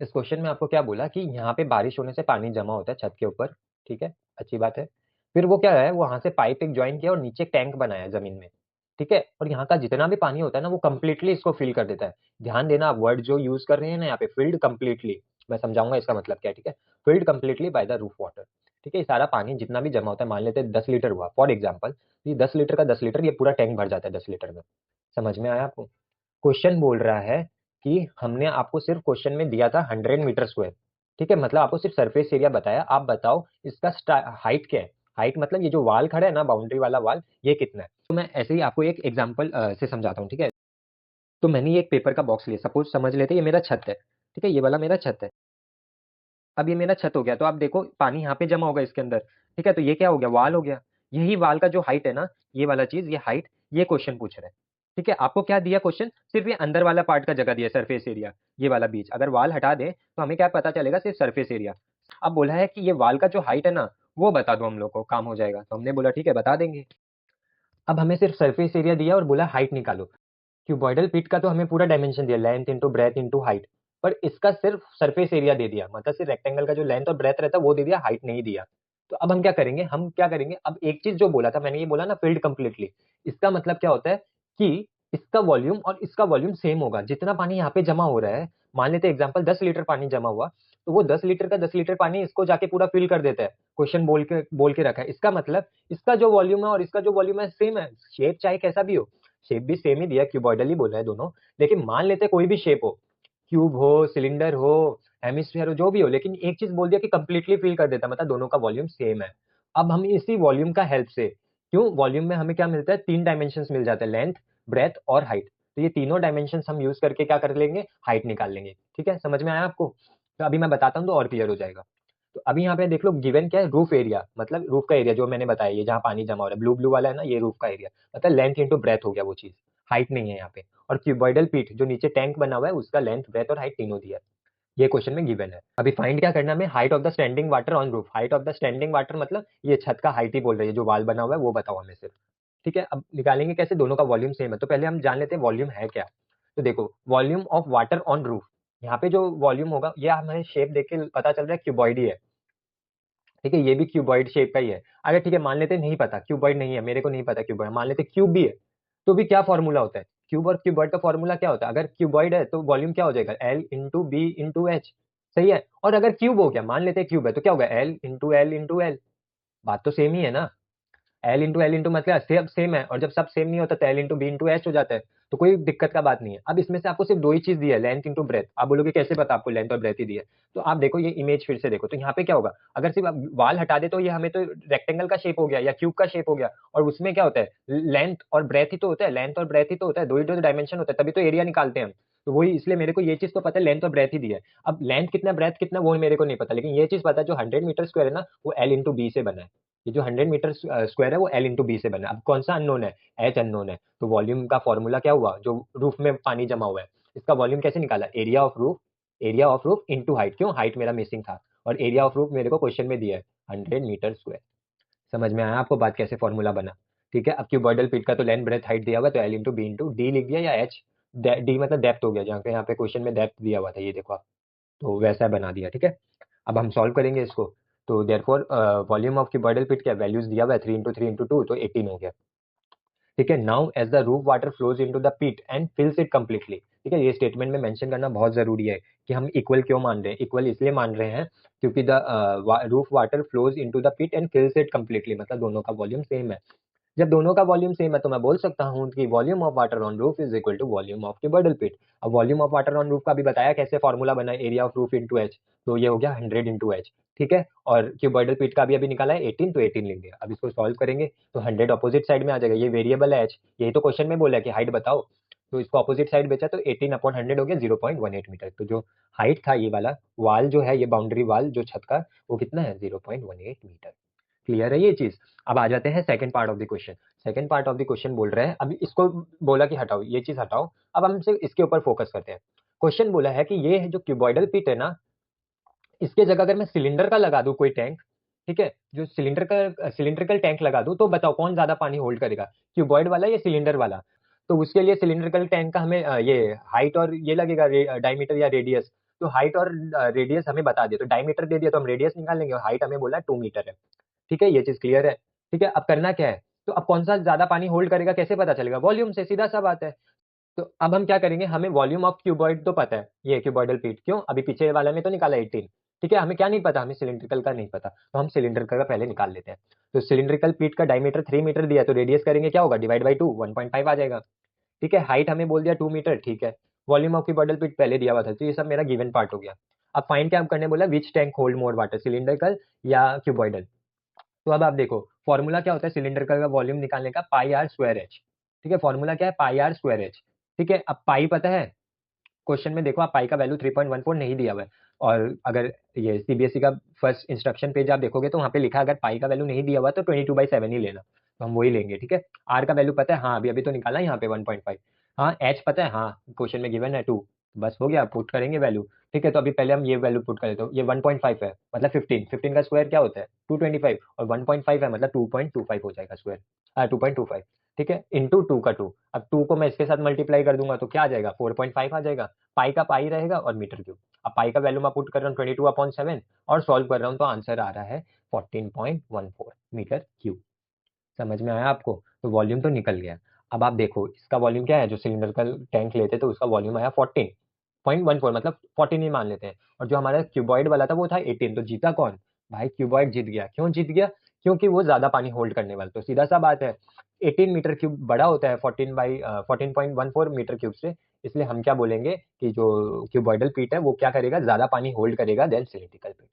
इस क्वेश्चन में आपको क्या बोला कि यहाँ पे बारिश होने से पानी जमा होता है छत के ऊपर, ठीक है, अच्छी बात है। फिर वो क्या है, वहां से पाइप एक ज्वाइन किया और नीचे एक टैंक बनाया जमीन में, ठीक है, और यहाँ का जितना भी पानी होता है ना वो कंप्लीटली इसको फिल कर देता है। ध्यान देना, आप वर्ड जो यूज कर रहे हैं ना यहाँ पे, फिल्ड कंप्लीटली, मैं समझाऊंगा इसका मतलब क्या है, ठीक है। Field completely by the roof water, ठीक है। ये सारा पानी जितना भी जमा होता है, मान लेते हैं 10 लीटर हुआ फॉर एग्जाम्पल, ये 10 लीटर का 10 लीटर, ये पूरा टैंक भर जाता है 10 लीटर में। समझ में आया आपको? क्वेश्चन बोल रहा है कि हमने आपको सिर्फ क्वेश्चन में दिया था 100 मीटर स्क्वायर, ठीक है, मतलब आपको सिर्फ सरफेस एरिया बताया, आप बताओ इसका हाइट क्या है। हाइट मतलब ये जो वाल खड़ा है ना, बाउंड्री वाला वाल, ये कितना है। तो मैं ऐसे ही आपको एक एग्जांपल से समझाता हूँ, ठीक है। तो मैंने ये एक पेपर का बॉक्स लिया, सपोज समझ लेते हैं ये मेरा छत है, ठीक है, ये वाला मेरा छत है। अब ये मेरा छत हो गया, तो आप देखो पानी यहाँ पे जमा होगा इसके अंदर, ठीक है, तो ये क्या हो गया, वाल हो गया। यही वाल का जो हाइट है ना, ये वाला चीज, ये हाइट, ये क्वेश्चन पूछ रहा है, ठीक है। आपको क्या दिया क्वेश्चन, सिर्फ ये अंदर वाला पार्ट का जगह दिया, सरफेस एरिया, ये वाला बीच, अगर वाल हटा दे तो हमें क्या पता चलेगा, सिर्फ सरफेस एरिया। अब बोला है कि ये वाल का जो हाइट है ना, वो बता दो हम लोग को, काम हो जाएगा। तो हमने बोला ठीक है, बता देंगे। अब हमें सिर्फ सरफेस एरिया दिया और बोला हाइट निकालो। क्यूबॉइडल पिट का तो हमें पूरा डायमेंशन दिया, length into breadth into height, पर इसका सिर्फ सरफेस एरिया दे दिया, मतलब सिर्फ रेक्टेंगल का जो लेंथ और ब्रेथ रहता है वो दे दिया, हाइट नहीं दिया। तो अब हम क्या करेंगे, अब एक चीज जो बोला था मैंने, ये बोला ना फील्ड कंप्लीटली, इसका मतलब क्या होता है कि इसका वॉल्यूम और इसका वॉल्यूम सेम होगा। जितना पानी यहाँ पे जमा हो रहा है, मान लेते हैं एग्जाम्पल 10 लीटर पानी जमा हुआ, तो वो 10 लीटर का 10 लीटर पानी इसको जाके पूरा फिल कर देता है। क्वेश्चन बोल के रखा है, इसका मतलब इसका जो वॉल्यूम है और इसका जो वॉल्यूम है सेम है, शेप चाहे कैसा भी हो, शेप भी सेम ही दिया, क्यूबॉइडल ही बोला है दोनों। लेकिन मान लेते कोई भी शेप हो, क्यूब हो, सिलेंडर हो, हेमिस्फीयर हो, जो भी हो, लेकिन एक चीज बोल दिया कि कंप्लीटली फिल कर देता, मतलब दोनों का वॉल्यूम सेम है। अब हम इसी वॉल्यूम का हेल्प से, क्यों, वॉल्यूम में हमें क्या मिलता है, 3 डायमेंशन मिल जाते हैं, लेंथ, ब्रेथ और हाइट। तो ये तीनों डायमेंशन हम यूज करके क्या कर लेंगे, हाइट निकाल लेंगे, ठीक है। समझ में आया आपको? तो अभी मैं बताता हूँ तो और क्लियर हो जाएगा। तो अभी यहाँ पे देख लो, गिवन क्या है, रूफ एरिया, मतलब रूफ का एरिया जो मैंने बताया, ये जहाँ पानी जमा हो रहा है, ब्लू ब्लू वाला है ना, ये रूफ का एरिया, मतलब लेंथ इंटू ब्रेथ हो गया वो चीज, हाइट नहीं है यहाँ पे। और क्यूबॉइडल पीठ जो नीचे टैंक बना हुआ है, उसका लेंथ, ब्रेथ और हाइट तीनों दिया है। ये क्वेश्चन में गिवन है। अभी फाइंड क्या करना है हमें, height of the standing water on roof. Height of the standing water मतलब ये छत का हाइट ही बोल रही है, जो वाल बना हुआ है वो बताओ हमें सिर्फ, ठीक है। अब निकालेंगे कैसे, दोनों का वॉल्यूम सेम है, तो पहले हम जान लेते हैं वॉल्यूम है क्या। तो देखो, volume of water on roof, यहाँ पे जो वॉल्यूम होगा, ये हमें शेप देख के पता चल रहा है क्यूबॉइड ही है, ठीक है, ये भी क्यूबॉइड शेप का ही है। अगर ठीक है, मान लेते नहीं पता, क्यूबॉइड नहीं है, मेरे को नहीं पता क्यूबॉइड, मान लेते क्यूब भी है, तो भी क्या फॉर्मूला होता है, क्यूब और क्यूबॉइड का फॉर्मूला क्या होता है, अगर क्यूबॉइड है तो वॉल्यूम क्या हो जाएगा, L into B into H, सही है। और अगर क्यूब हो गया, मान लेते क्यूब है, तो क्या होगा, L into L into L. बात तो सेम ही है ना, एल इंटू मतलब सब सेम है, और जब सब सेम नहीं होता तो L into B into H हो जाता है, तो कोई दिक्कत का बात नहीं है। अब इसमें से आपको सिर्फ दो ही चीज दी है, लेंथ इंटू ब्रेथ। आप बोलोगे कैसे पता आपको लेंथ और ब्रेथ ही दी है, तो आप देखो ये इमेज फिर से देखो, तो यहाँ पे क्या होगा, अगर सिर्फ आप वाल हटा दे तो ये हमें तो रेक्टेंगल का शेप हो गया या क्यूब का शेप हो गया, और उसमें क्या होता है, लेंथ और ब्रेथ ही तो होता है, लेंथ और ब्रेथ ही तो होता है, दो डायमेंशन होता है, तभी तो एरिया निकालते हैं हम। तो वही, इसलिए मेरे को ये चीज तो पता है, लेंथ और ब्रेथ ही दी है। अब लेंथ कितना, ब्रेथ कितना, वो मेरे को नहीं पता, लेकिन ये चीज पता है, जो 100 मीटर स्क्वायर है ना, वो एल इंटू बी से बना है। ये जो 100 मीटर स्क्वायर है वो एल इंटू बी से बना है। अब कौन सा अननोन है, एच अननोन है, तो वॉल्यूम का फॉर्मूला क्या हुआ, जो रूफ में पानी जमा हुआ है, इसका वॉल्यूम कैसे निकाला, area of roof into height, क्यों, हाइट मेरा मिसिंग था, और एरिया ऑफ रूफ मेरे को क्वेश्चन में दिया है 100 मीटर स्क्वायर। समझ में आया आपको बात, कैसे फॉर्मूला बना, ठीक है। अब क्यूबॉइडल पिट का तो लेंथ, ब्रेथ, हाइट दिया हुआ है, तो L into B into D लिख दिया, या एच, डी मतलब डेप्थ हो गया, जहाँ पे यहाँ पे क्वेश्चन में डेप्थ दिया हुआ था, ये देखो आप, तो वैसा बना दिया, ठीक है। अब हम सॉल्व करेंगे इसको। तो therefore volume of cuboidal pit क्या, वैल्यूज दिया हुआ है, 3 इंटू 3 इंटू 2, तो 18 हो गया, ठीक है। Now as the roof water flows into the pit and fills it completely, ठीक है, ये स्टेटमेंट में मेंशन करना बहुत जरूरी है कि हम इक्वल क्यों मान रहे हैं, इक्वल इसलिए मान रहे हैं क्योंकि the roof water flows into the pit and fills it completely, मतलब दोनों का वॉल्यूम सेम है। जब दोनों का वॉल्यूम सेम है तो मैं बोल सकता हूँ कि volume of water on roof is equal to volume of cuboidal pit. अब volume of water on roof का भी बताया कैसे फॉर्मूला बना है, area of roof into H, तो ये हो गया 100 इंटू एच, ठीक है। और क्यूबॉइडल पिट का भी अभी निकाला है 18, तो 18 लिख दिया। अब इसको सॉल्व करेंगे तो 100 अपोजिट साइड में आ जाएगा, ये वेरिएबल है एच, यही तो क्वेश्चन में बोला है कि हाइट बताओ, तो इसको अपोजिट साइड बेचा तो 18/100 हो गया 0.18 मीटर। तो जो हाइट था, ये वाला वाल जो है, ये बाउंड्री वाल जो छत का, वो कितना है, 0.18 मीटर। क्लियर है ये चीज? अब आ जाते हैं second part of the question. Second part of the question बोल रहे हैं, अभी इसको बोला कि हटाओ, ये चीज हटाओ, अब हम सिर्फ इसके ऊपर फोकस करते हैं। क्वेश्चन बोला है कि ये जो क्यूबॉइडल पिट है ना, इसके जगह अगर मैं सिलेंडर का लगा दूं कोई टैंक, ठीक है, जो सिलिंड्रिकल टैंक लगा दूं, तो बताओ कौन ज्यादा पानी होल्ड करेगा, क्यूबॉइड वाला या सिलेंडर वाला। तो उसके लिए सिलिंड्रिकल टैंक का हमें ये हाइट और ये लगेगा, डायमीटर या रेडियस, तो हाइट और रेडियस हमें बता दिया, तो डायमीटर दे दिया तो हम रेडियस निकाल लेंगे और हाइट हमें बोला 2 मीटर है। ठीक है, ये चीज क्लियर है। ठीक है, अब करना क्या है, तो अब कौन सा ज्यादा पानी होल्ड करेगा कैसे पता चलेगा, वॉल्यूम से, सीधा सा बात है। तो अब हम क्या करेंगे, हमें वॉल्यूम ऑफ क्यूबॉइड तो पता है, ये क्यूबॉइडल प्लेट, क्यों, अभी पीछे वाले में तो निकाला 18। ठीक है, हमें क्या नहीं पता, हमें सिलिंड्रिकल का नहीं पता, तो हम सिलिंड्रिकल का पहले निकाल लेते हैं। तो सिलिंड्रिकल प्लेट का डायमीटर 3 मीटर दिया, तो रेडियस करेंगे क्या होगा, डिवाइड बाई 2, 1.5 आ जाएगा। ठीक है, हाइट हमें बोल दिया 2 मीटर, ठीक है। वॉल्यूम ऑफ क्यूबॉइडल प्लेट पहले दिया हुआ था, तो ये सब मेरा गिवन पार्ट हो गया। अब फाइंड क्या करने बोला, which tank hold more water, cylindrical या क्यूबॉइडल। तो अब आप देखो फॉर्मूला क्या होता है सिलिंड्रिकल का वॉल्यूम निकालने का, पाई आर स्क्वायर एच। ठीक है, फॉर्मूला क्या है, पाई आर स्क्वायर एच। ठीक है, अब पाई पता है, क्वेश्चन में देखो आप पाई का वैल्यू 3.14 नहीं दिया हुआ है। और अगर ये सीबीएसई का फर्स्ट इंस्ट्रक्शन पेज आप देखोगे तो वहाँ पे लिखा है अगर पाई का वैल्यू नहीं दिया हुआ तो 22/7 ही लेना, तो हम वही लेंगे। ठीक है, आर का वैल्यू पता है, हाँ अभी अभी तो निकाला यहाँ पे 1.5। हाँ, एच पता है, हाँ क्वेश्चन में गिवन है 2, बस हो गया, पुट करेंगे वैल्यू। ठीक है, तो अभी पहले हम ये वैल्यू पुट करें, तो ये 1.5 है मतलब 15, 15 का स्क्वायर क्या होता है 225, और 1.5 है मतलब 2.25 हो जाएगा स्क्वायर, 2.25। ठीक है, इंटू 2 का 2, अब 2 को मैं इसके साथ मल्टीप्लाई कर दूंगा तो क्या आ जाएगा 4.5 आ जाएगा। पाई का पाई रहेगा और मीटर क्यूब। अब पाई का वैल्यू मैं पुट कर रहा हूँ 22/7 और सॉल्व कर रहा हूँ तो आंसर आ रहा है 14.14 मीटर क्यूब। समझ में आया आपको, तो वॉल्यूम तो निकल गया। अब आप देखो इसका वॉल्यूम क्या है, जो सिलिंड्रिकल टैंक लेते तो उसका वॉल्यूम आया 14.14, मतलब 14 ही मान लेते हैं। और जो हमारा क्यूबॉइड वाला था वो था 18, तो जीता कौन, भाई क्यूबॉइड जीत गया। क्यों जीत गया, क्योंकि वो ज्यादा पानी होल्ड करने वाला, तो सीधा सा बात है 18 मीटर क्यूब बड़ा होता है 14.14 मीटर क्यूब से। इसलिए हम क्या बोलेंगे कि जो क्यूबॉइडल पीट है वो क्या करेगा, ज्यादा पानी होल्ड करेगा देन सिलिंड्रिकल पीट।